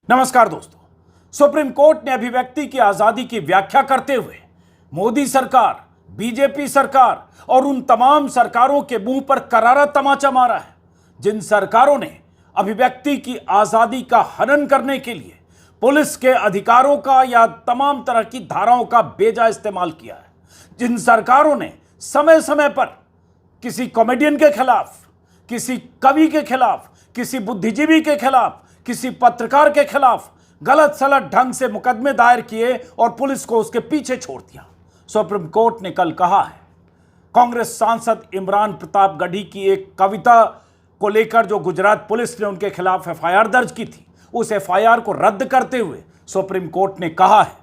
नमस्कार दोस्तों, supreme court ने अभिव्यक्ति की आजादी की व्याख्या करते हुए मोदी सरकार, बीजेपी सरकार और उन तमाम सरकारों के मुंह पर करारा तमाचा मारा है जिन सरकारों ने अभिव्यक्ति की आजादी का हनन करने के लिए पुलिस के अधिकारों का या तमाम तरह की धाराओं का बेजा इस्तेमाल किया है, जिन सरकारों ने समय समय पर किसी कॉमेडियन के खिलाफ, किसी कवि के खिलाफ, किसी बुद्धिजीवी के खिलाफ, किसी पत्रकार के खिलाफ गलत सलत ढंग से मुकदमे दायर किए और पुलिस को उसके पीछे छोड़ दिया। सुप्रीम कोर्ट ने कल कहा है, कांग्रेस सांसद इमरान प्रताप गढ़ी की एक कविता को लेकर जो गुजरात पुलिस ने उनके खिलाफ एफआईआर दर्ज की थी, उस एफआईआर को रद्द करते हुए सुप्रीम कोर्ट ने कहा है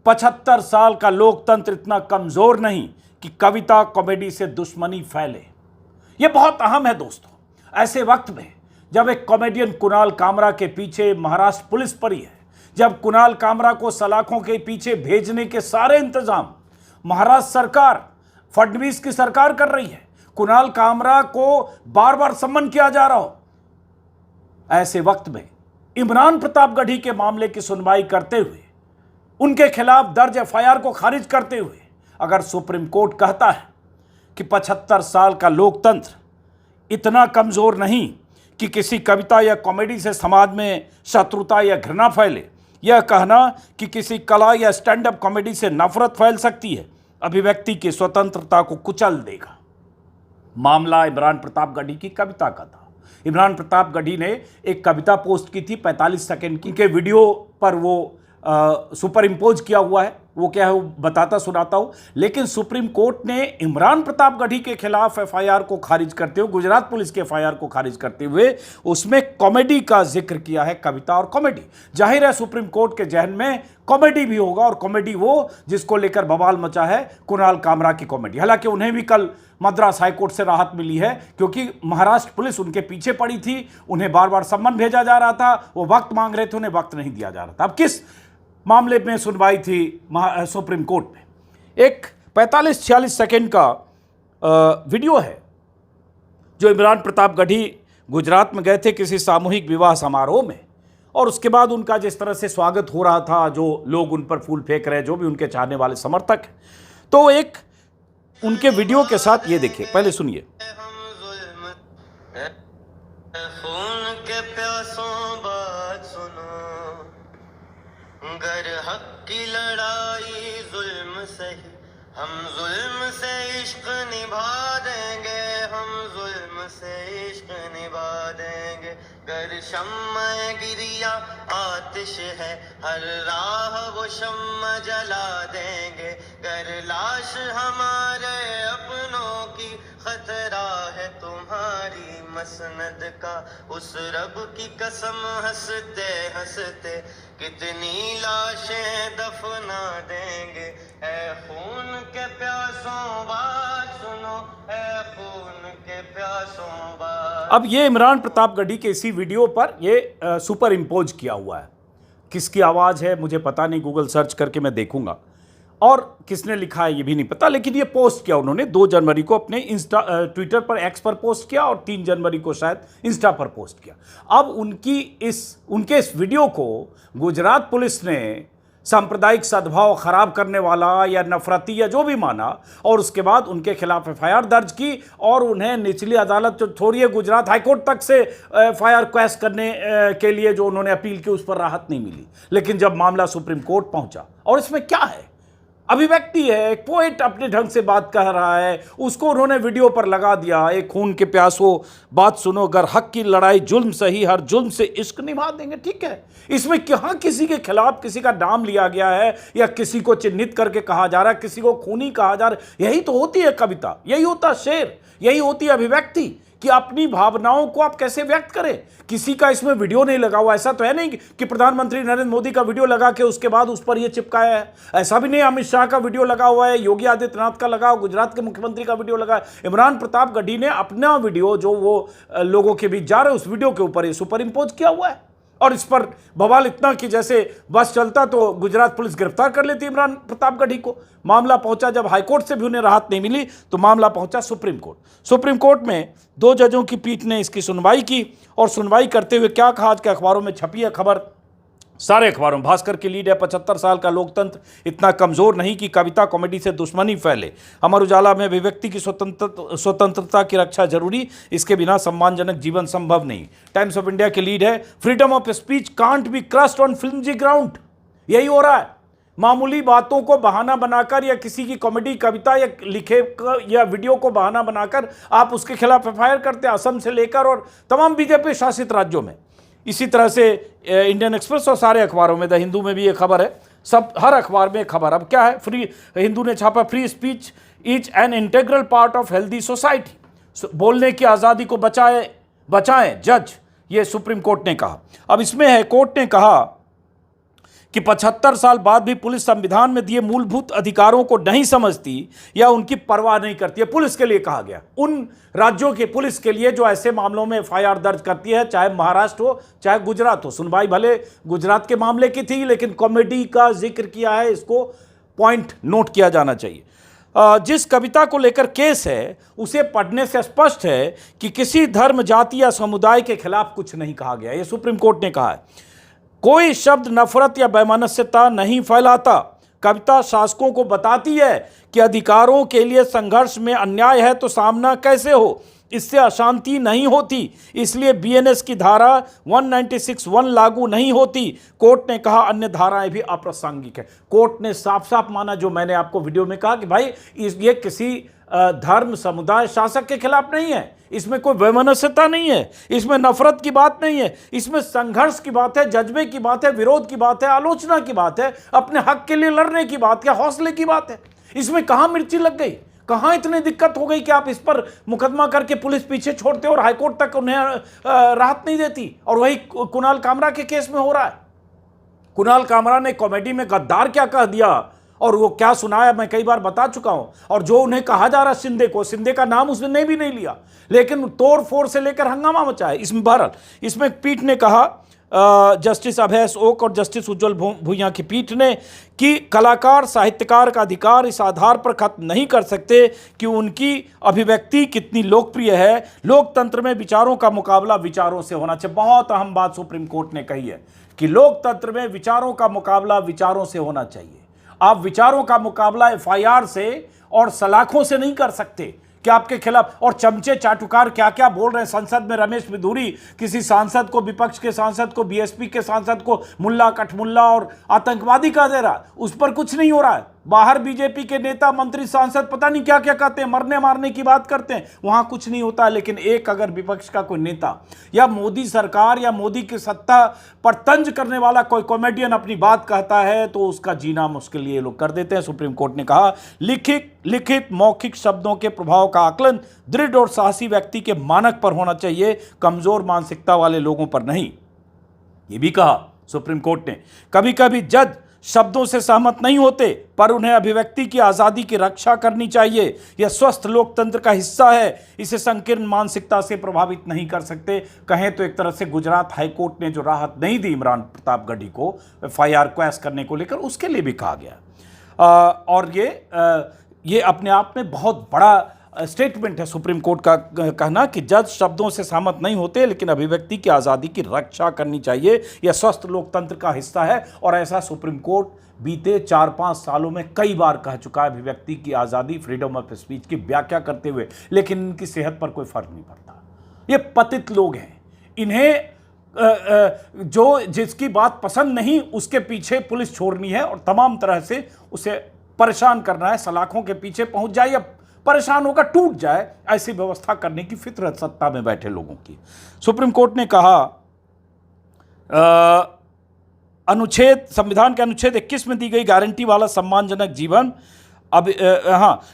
75 साल का लोकतंत्र इतना कमजोर नहीं कि कविता कॉमेडी से दुश्मनी फैले। यह बहुत अहम है दोस्तों। ऐसे वक्त में जब एक कॉमेडियन कुणाल कामरा के पीछे महाराष्ट्र पुलिस पड़ी है, जब कुणाल कामरा को सलाखों के पीछे भेजने के सारे इंतजाम महाराष्ट्र सरकार, फडणवीस की सरकार कर रही है, कुणाल कामरा को बार बार सम्मन किया जा रहा हो, ऐसे वक्त में इमरान प्रताप गढ़ी के मामले की सुनवाई करते हुए, उनके खिलाफ दर्ज एफआईआर को खारिज करते हुए अगर सुप्रीम कोर्ट कहता है कि 75 साल का लोकतंत्र इतना कमजोर नहीं कि किसी कविता या कॉमेडी से समाज में शत्रुता या घृणा फैले, यह कहना कि किसी कला या स्टैंड अप कॉमेडी से नफरत फैल सकती है, अभिव्यक्ति की स्वतंत्रता को कुचल देगा। मामला इमरान प्रताप गढ़ी की कविता का था। इमरान प्रताप गढ़ी ने एक कविता पोस्ट की थी 45 सेकंड की, के वीडियो पर वो सुपर इम्पोज किया हुआ है, वो क्या है वो बताता सुनाता हूं। लेकिन सुप्रीम कोर्ट ने इमरान प्रताप गढ़ी के खिलाफ एफआईआर को खारिज करते हुए, गुजरात पुलिस के एफआईआर को खारिज करते हुए उसमें कॉमेडी का जिक्र किया है, कविता और कॉमेडी। जाहिर है सुप्रीम कोर्ट के जहन में कॉमेडी भी होगा, और कॉमेडी वो जिसको लेकर बवाल मचा है, कुणाल कामरा की कॉमेडी। हालांकि उन्हें भी कल मद्रास हाईकोर्ट से राहत मिली है, क्योंकि महाराष्ट्र पुलिस उनके पीछे पड़ी थी, उन्हें बार बार सम्मन भेजा जा रहा था, वो वक्त मांग रहे थे, उन्हें वक्त नहीं दिया जा रहा था। अब किस मामले में सुनवाई थी सुप्रीम कोर्ट में? एक 45-46 सेकंड का वीडियो है जो इमरान प्रताप गढ़ी गुजरात में गए थे किसी सामूहिक विवाह समारोह में, और उसके बाद उनका जिस तरह से स्वागत हो रहा था, जो लोग उन पर फूल फेंक रहे, जो भी उनके चाहने वाले समर्थक हैं, तो एक उनके वीडियो के साथ ये देखिए, पहले सुनिए। गर हक की लड़ाई जुल्म से ही, हम जुल्म से इश्क निभा देंगे, हम जुल्म से इश्क निभा देंगे। गर शम्मा गिरिया आतिश है, हर राह वो शम्मा जला देंगे। गर लाश हमारे अपनों की, खतरा है तुम्हारी मसनद का। उस रब की कसम हंसते हंसते कितनी लाशें दफना देंगे। ऐ खून के प्यासों बात सुनो, ऐ खून के प्यासों बात। अब ये इमरान प्रताप गढ़ी के इसी वीडियो पर ये सुपर इम्पोज किया हुआ है। किसकी आवाज़ है मुझे पता नहीं, गूगल सर्च करके मैं देखूंगा, और किसने लिखा है ये भी नहीं पता, लेकिन ये पोस्ट किया उन्होंने 2 जनवरी को अपने ट्विटर पर, एक्स पर पोस्ट किया, और 3 जनवरी को शायद इंस्टा पर पोस्ट किया। अब उनके इस वीडियो को गुजरात पुलिस ने सांप्रदायिक सद्भाव खराब करने वाला या नफरती या जो भी माना, और उसके बाद उनके खिलाफ एफआईआर दर्ज की, और उन्हें निचली अदालत जो छोड़िए गुजरात हाईकोर्ट तक से एफआईआर क्वैश करने के लिए जो उन्होंने अपील की, उस पर राहत नहीं मिली। लेकिन जब मामला सुप्रीम कोर्ट पहुंचा, और इसमें क्या है, अभिव्यक्ति है, एक पोएट अपने ढंग से बात कह रहा है, उसको उन्होंने वीडियो पर लगा दिया। एक खून के प्यासों बात सुनो, अगर हक की लड़ाई जुल्म सही, हर जुल्म से इश्क निभा देंगे। ठीक है, इसमें कहाँ किसी के खिलाफ किसी का नाम लिया गया है, या किसी को चिन्हित करके कहा जा रहा है, किसी को खूनी कहा जा रहा है? यही तो होती है कविता, यही होता है शेर, यही होती है अभिव्यक्ति, कि अपनी भावनाओं को आप कैसे व्यक्त करें। किसी का इसमें वीडियो नहीं लगा हुआ, ऐसा तो है नहीं कि प्रधानमंत्री नरेंद्र मोदी का वीडियो लगा के उसके बाद उस पर यह चिपकाया है, ऐसा भी नहीं। अमित शाह का वीडियो लगा हुआ है, योगी आदित्यनाथ का लगा, गुजरात के मुख्यमंत्री का वीडियो लगा है। इमरान प्रताप गढ़ी ने अपना वीडियो जो वो लोगों के बीच जा रहे हैं, उस वीडियो के ऊपर ये सुपर इम्पोज किया हुआ है, और इस पर बवाल इतना कि जैसे बस चलता तो गुजरात पुलिस गिरफ्तार कर लेती इमरान प्रताप गढ़ी को। मामला पहुंचा, जब हाईकोर्ट से भी उन्हें राहत नहीं मिली, तो मामला पहुंचा सुप्रीम कोर्ट। सुप्रीम कोर्ट में 2 जजों की पीठ ने इसकी सुनवाई की, और सुनवाई करते हुए क्या कहा, आज के अखबारों में छपी है खबर सारे अखबारों, भास्कर की लीड है 75 साल का लोकतंत्र इतना कमजोर नहीं कि कविता कॉमेडी से दुश्मनी फैले। अमर उजाला में अभिव्यक्ति की स्वतंत्रता की रक्षा जरूरी, इसके बिना सम्मानजनक जीवन संभव नहीं। टाइम्स ऑफ इंडिया की लीड है freedom of speech can't be crossed on flimsy ground. यही हो रहा है, मामूली बातों को बहाना बनाकर या किसी की कॉमेडी कविता या लिखे या वीडियो को बहाना बनाकर आप उसके खिलाफ एफआईआर करते हैं, असम से लेकर और तमाम बीजेपी शासित राज्यों में। इसी तरह से इंडियन एक्सप्रेस और सारे अखबारों में, द हिंदू में भी ये खबर है, सब हर अखबार में खबर। अब क्या है, फ्री हिंदू ने छापा free speech is an integral part of healthy society. बोलने की आज़ादी को बचाएं जज, ये सुप्रीम कोर्ट ने कहा। अब इसमें है, कोर्ट ने कहा कि 75 साल बाद भी पुलिस संविधान में दिए मूलभूत अधिकारों को नहीं समझती या उनकी परवाह नहीं करती है। पुलिस के लिए कहा गया, उन राज्यों की पुलिस के लिए जो ऐसे मामलों में एफआईआर दर्ज करती है, चाहे महाराष्ट्र हो चाहे गुजरात हो। सुनवाई भले गुजरात के मामले की थी, लेकिन कॉमेडी का जिक्र किया है, इसको पॉइंट नोट किया जाना चाहिए। जिस कविता को लेकर केस है उसे पढ़ने से स्पष्ट है कि किसी धर्म, जाति या समुदाय के खिलाफ कुछ नहीं कहा गया। यह सुप्रीम कोर्ट ने कहा है। कोई शब्द नफरत या वैमनस्यता नहीं फैलाता। कविता शासकों को बताती है कि अधिकारों के लिए संघर्ष में अन्याय है तो सामना कैसे हो, इससे अशांति नहीं होती, इसलिए बीएनएस की धारा 196(1) लागू नहीं होती। कोर्ट ने कहा अन्य धाराएं भी अप्रासंगिक है। कोर्ट ने साफ साफ माना, जो मैंने आपको वीडियो में कहा कि भाई ये किसी धर्म, समुदाय, शासक के खिलाफ नहीं है, इसमें कोई वैमनस्यता नहीं है, इसमें नफरत की बात नहीं है, इसमें संघर्ष की बात है, जज्बे की बात है, विरोध की बात है, आलोचना की बात है, अपने हक के लिए लड़ने की बात है, हौसले की बात है। इसमें कहां मिर्ची लग गई, कहां इतनी दिक्कत हो गई कि आप इस पर मुकदमा करके पुलिस पीछे छोड़ते और हाईकोर्ट तक उन्हें राहत नहीं देती। और वही कुणाल कामरा के केस में हो रहा है। कुणाल कामरा ने कॉमेडी में गद्दार क्या कह दिया और वो क्या सुनाया, मैं कई बार बता चुका हूं। और जो उन्हें कहा जा रहा शिंदे को, शिंदे का नाम उसने भी नहीं लिया, लेकिन तोड़ फोड़ से लेकर हंगामा मचा है। इसमें बहरहाल इसमें पीठ ने कहा, जस्टिस अभय ओक और जस्टिस उज्जवल भुइयां की पीठ ने, कि कलाकार, साहित्यकार का अधिकार इस आधार पर खत्म नहीं कर सकते कि उनकी अभिव्यक्ति कितनी लोकप्रिय है। लोकतंत्र में विचारों का मुकाबला विचारों से होना चाहिए। बहुत अहम बात सुप्रीम कोर्ट ने कही है कि लोकतंत्र में विचारों का मुकाबला विचारों से होना चाहिए। आप विचारों का मुकाबला एफआईआर से और सलाखों से नहीं कर सकते कि आपके खिलाफ और चमचे चाटुकार क्या क्या बोल रहे हैं। संसद में रमेश बिधूरी किसी सांसद को, विपक्ष के सांसद को, बीएसपी के सांसद को मुल्ला, कठमुल्ला और आतंकवादी कह दे रहा, उस पर कुछ नहीं हो रहा है। बाहर बीजेपी के नेता, मंत्री, सांसद पता नहीं क्या क्या कहते हैं, मरने मारने की बात करते हैं, वहां कुछ नहीं होता है। लेकिन एक अगर विपक्ष का कोई नेता या मोदी सरकार या मोदी की सत्ता पर तंज करने वाला कोई कॉमेडियन अपनी बात कहता है तो उसका जीना मुश्किल ये लोग कर देते हैं। सुप्रीम कोर्ट ने कहा लिखित मौखिक शब्दों के प्रभाव का आकलन दृढ़ और साहसी व्यक्ति के मानक पर होना चाहिए, कमजोर मानसिकता वाले लोगों पर नहीं। ये भी कहा सुप्रीम कोर्ट ने, कभी कभी जज शब्दों से सहमत नहीं होते पर उन्हें अभिव्यक्ति की आज़ादी की रक्षा करनी चाहिए। यह स्वस्थ लोकतंत्र का हिस्सा है, इसे संकीर्ण मानसिकता से प्रभावित नहीं कर सकते। कहें तो एक तरह से गुजरात हाईकोर्ट ने जो राहत नहीं दी इमरान प्रतापगढ़ी को एफआईआर क्वैश करने को लेकर, उसके लिए भी कहा गया। और ये अपने आप में बहुत बड़ा स्टेटमेंट है सुप्रीम कोर्ट का कहना कि जज शब्दों से सहमत नहीं होते लेकिन अभिव्यक्ति की आज़ादी की रक्षा करनी चाहिए। यह स्वस्थ लोकतंत्र का हिस्सा है और ऐसा सुप्रीम कोर्ट बीते 4-5 सालों में कई बार कह चुका है अभिव्यक्ति की आज़ादी, फ्रीडम ऑफ स्पीच की व्याख्या करते हुए, लेकिन इनकी सेहत पर कोई फर्क नहीं पड़ता। ये पतित लोग हैं, इन्हें जो जिसकी बात पसंद नहीं उसके पीछे पुलिस छोड़नी है और तमाम तरह से उसे परेशान करना है, सलाखों के पीछे पहुंच जाए या परेशान होकर टूट जाए, ऐसी व्यवस्था करने की फितरत सत्ता में बैठे लोगों की। सुप्रीम कोर्ट ने कहा संविधान के अनुच्छेद 21 में दी गई गारंटी वाला सम्मानजनक जीवन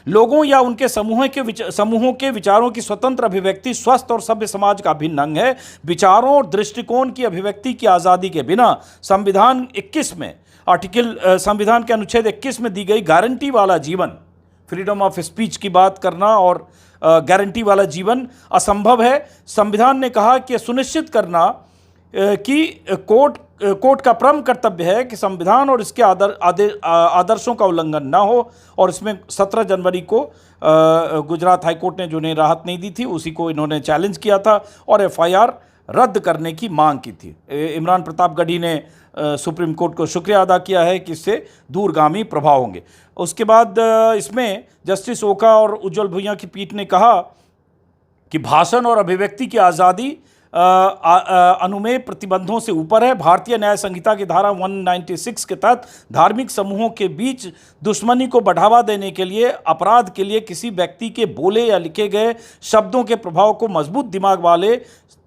लोगों या उनके समूहों के विचारों की स्वतंत्र अभिव्यक्ति स्वस्थ और सभ्य समाज का अभिन्न अंग है। विचारों और दृष्टिकोण की अभिव्यक्ति की आज़ादी के बिना संविधान के अनुच्छेद 21 में दी गई गारंटी वाला जीवन, फ्रीडम ऑफ स्पीच की बात करना और गारंटी वाला जीवन असंभव है। संविधान ने कहा कि सुनिश्चित करना कि कोर्ट का परम कर्तव्य है कि संविधान और इसके आदर्शों का उल्लंघन ना हो। और इसमें 17 जनवरी को गुजरात हाईकोर्ट ने जो उन्हें राहत नहीं दी थी उसी को इन्होंने चैलेंज किया था और एफआईआर रद्द करने की मांग की थी। इमरान प्रतापगढ़ी ने सुप्रीम कोर्ट को शुक्रिया अदा किया है कि इससे दूरगामी प्रभाव होंगे। उसके बाद इसमें जस्टिस ओका और उज्जवल भुइयां की पीठ ने कहा कि भाषण और अभिव्यक्ति की आज़ादी अनुमेय प्रतिबंधों से ऊपर है। भारतीय न्याय संहिता की धारा 196 के तहत धार्मिक समूहों के बीच दुश्मनी को बढ़ावा देने के लिए अपराध के लिए किसी व्यक्ति के बोले या लिखे गए शब्दों के प्रभाव को मजबूत दिमाग वाले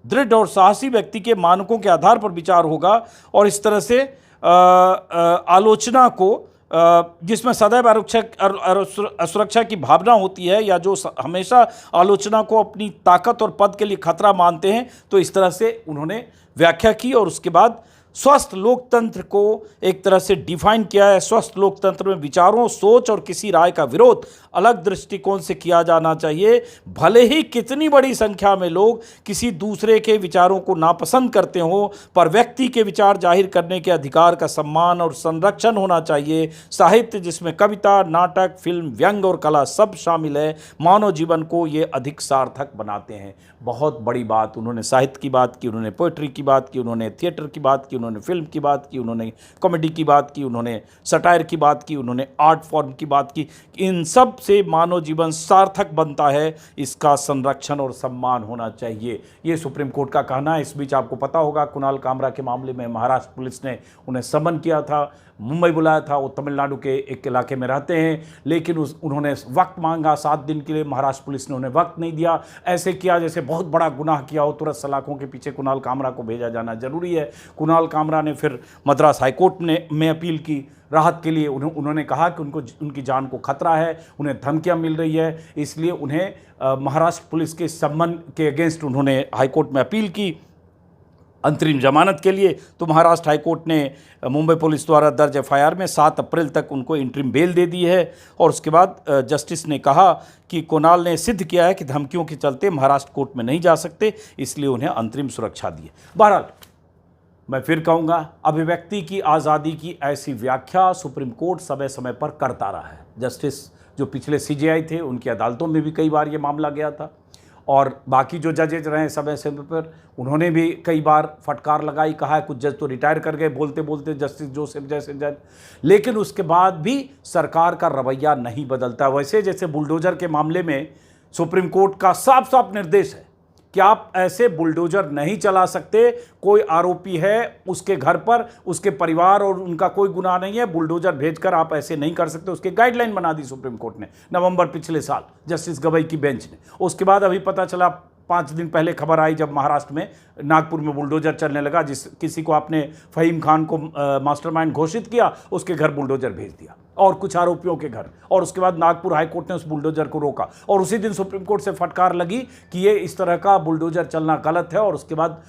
दृढ़ और साहसी व्यक्ति के मानकों के आधार पर विचार होगा और इस तरह से आलोचना को जिसमें सदैव असुरक्षा की भावना होती है या जो हमेशा आलोचना को अपनी ताकत और पद के लिए खतरा मानते हैं, तो इस तरह से उन्होंने व्याख्या की और उसके बाद स्वस्थ लोकतंत्र को एक तरह से डिफाइन किया है। स्वस्थ लोकतंत्र में विचारों, सोच और किसी राय का विरोध अलग दृष्टिकोण से किया जाना चाहिए। भले ही कितनी बड़ी संख्या में लोग किसी दूसरे के विचारों को नापसंद करते हो, पर व्यक्ति के विचार जाहिर करने के अधिकार का सम्मान और संरक्षण होना चाहिए। साहित्य जिसमें कविता, नाटक, फिल्म, व्यंग और कला सब शामिल है, मानव जीवन को ये अधिक सार्थक बनाते हैं। बहुत बड़ी बात उन्होंने साहित्य की बात की, उन्होंने पोइट्री की बात की, उन्होंने थिएटर की बात की, उन्होंने फिल्म की बात की, उन्होंने कॉमेडी की बात की, उन्होंने सटायर की बात की, उन्होंने आर्ट फॉर्म की बात की। इन सब से मानव जीवन सार्थक बनता है, इसका संरक्षण और सम्मान होना चाहिए, ये सुप्रीम कोर्ट का कहना है। इस बीच आपको पता होगा कुणाल कामरा के मामले में महाराष्ट्र पुलिस ने उन्हें समन किया था, मुंबई बुलाया था। वो तमिलनाडु के एक इलाके में रहते हैं, लेकिन उन्होंने वक्त मांगा 7 दिन के लिए। महाराष्ट्र पुलिस ने उन्हें वक्त नहीं दिया। ऐसे किया जैसे बहुत बड़ा गुनाह किया हो, तुरंत सलाखों के पीछे कुणाल कामरा को भेजा जाना जरूरी है। कुणाल कामरा ने फिर मद्रास हाईकोर्ट में अपील की राहत के लिए। उन्होंने कहा कि उनकी जान को खतरा है, उन्हें धमकियां मिल रही है, इसलिए उन्हें महाराष्ट्र पुलिस के सम्मन के अगेंस्ट उन्होंने हाईकोर्ट में अपील की अंतरिम जमानत के लिए। तो महाराष्ट्र हाईकोर्ट ने मुंबई पुलिस द्वारा दर्ज एफआईआर में 7 अप्रैल तक उनको इंटरिम बेल दे दी है। और उसके बाद जस्टिस ने कहा कि कुणाल ने सिद्ध किया है कि धमकियों के चलते महाराष्ट्र कोर्ट में नहीं जा सकते, इसलिए उन्हें अंतरिम सुरक्षा दी है। बहरहाल मैं फिर कहूँगा, अभिव्यक्ति की आज़ादी की ऐसी व्याख्या सुप्रीम कोर्ट समय समय पर करता रहा है। जस्टिस जो पिछले सीजेआई थे, उनकी अदालतों में भी कई बार ये मामला गया था, और बाकी जो जजेज रहे समय समय पर उन्होंने भी कई बार फटकार लगाई, कहा है कुछ जज तो रिटायर कर गए बोलते बोलते, जस्टिस जोसेफ जैसे जज। लेकिन उसके बाद भी सरकार का रवैया नहीं बदलता। वैसे जैसे बुलडोजर के मामले में सुप्रीम कोर्ट का साफ साफ निर्देश है कि आप ऐसे बुलडोजर नहीं चला सकते। कोई आरोपी है, उसके घर पर उसके परिवार और उनका कोई गुनाह नहीं है, बुलडोजर भेजकर आप ऐसे नहीं कर सकते। उसकी गाइडलाइन बना दी सुप्रीम कोर्ट ने नवंबर पिछले साल, जस्टिस गवई की बेंच ने। उसके बाद अभी पता चला, 5 दिन पहले खबर आई जब महाराष्ट्र में नागपुर में बुलडोजर चलने लगा, किसी को आपने फहीम खान को मास्टरमाइंड घोषित किया, उसके घर बुलडोजर भेज दिया और कुछ आरोपियों के घर। और उसके बाद नागपुर हाईकोर्ट ने उस बुलडोजर को रोका और उसी दिन सुप्रीम कोर्ट से फटकार लगी कि ये इस तरह का बुलडोजर चलना गलत है। और उसके बाद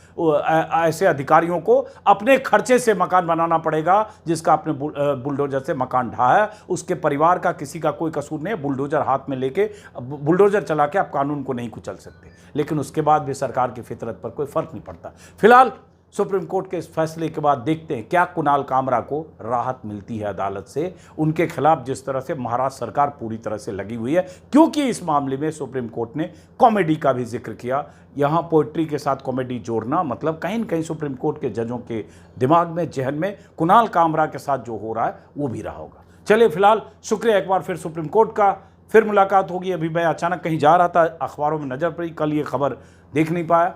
ऐसे अधिकारियों को अपने खर्चे से मकान बनाना पड़ेगा, जिसका आपने बुलडोजर से मकान ढाहा है, उसके परिवार का किसी का कोई कसूर नहीं है। बुलडोजर हाथ में लेके बुलडोजर चला के आप कानून को नहीं कुचल सकते। लेकिन उसके बाद भी सरकार की फितरत पर कोई फर्क नहीं पड़ता। फिलहाल सुप्रीम कोर्ट के इस फैसले के बाद देखते हैं क्या कुणाल कामरा को राहत मिलती है अदालत से। उनके खिलाफ जिस तरह से महाराष्ट्र सरकार पूरी तरह से लगी हुई है, क्योंकि इस मामले में सुप्रीम कोर्ट ने कॉमेडी का भी जिक्र किया। यहाँ पोइट्री के साथ कॉमेडी जोड़ना मतलब कहीं न कहीं सुप्रीम कोर्ट के जजों के दिमाग में, जहन में कुणाल कामरा के साथ जो हो रहा है वो भी रहा होगा। चलिए फिलहाल शुक्रिया एक बार फिर सुप्रीम कोर्ट का। फिर मुलाकात होगी। अभी मैं अचानक कहीं जा रहा था, अखबारों में नज़र पड़ी, कल ये खबर देख नहीं पाया,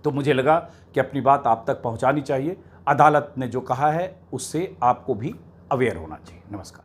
तो मुझे लगा कि अपनी बात आप तक पहुंचानी चाहिए। अदालत ने जो कहा है उससे आपको भी अवेयर होना चाहिए। नमस्कार।